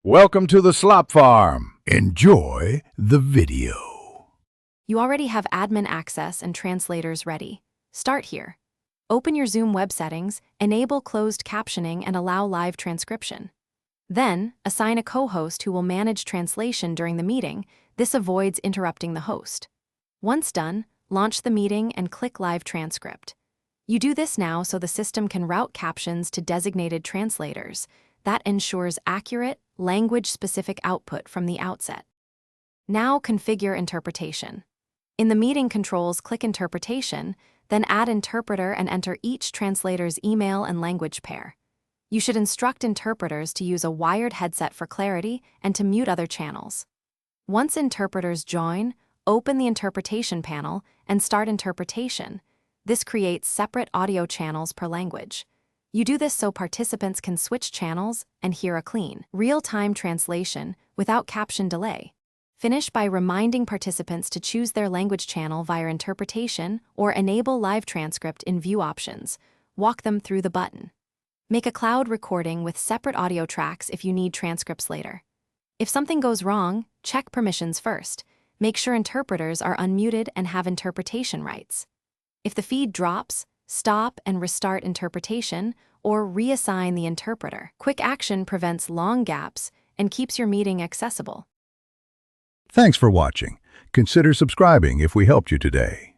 Welcome to the Slop Farm. Enjoy the video. You already have admin access and translators ready. Start here. Open your Zoom web settings, enable closed captioning, and allow live transcription. Then, assign a co-host who will manage translation during the meeting. This avoids interrupting the host. Once done, launch the meeting and click Live Transcript. You do this now so the system can route captions to designated translators. That ensures accurate, language-specific output from the outset. Now configure interpretation. In the meeting controls, click Interpretation, then add interpreter and enter each translator's email and language pair. You should instruct interpreters to use a wired headset for clarity and to mute other channels. Once interpreters join, open the interpretation panel and start interpretation. This creates separate audio channels per language. You do this so participants can switch channels and hear a clean, real-time translation without caption delay. Finish by reminding participants to choose their language channel via interpretation or enable live transcript in view options. Walk them through the button. Make a cloud recording with separate audio tracks if you need transcripts later. If something goes wrong, check permissions first. Make sure interpreters are unmuted and have interpretation rights. If the feed drops, stop and restart interpretation or reassign the interpreter. Quick action prevents long gaps and keeps your meeting accessible. Thanks for watching. Consider subscribing if we helped you today.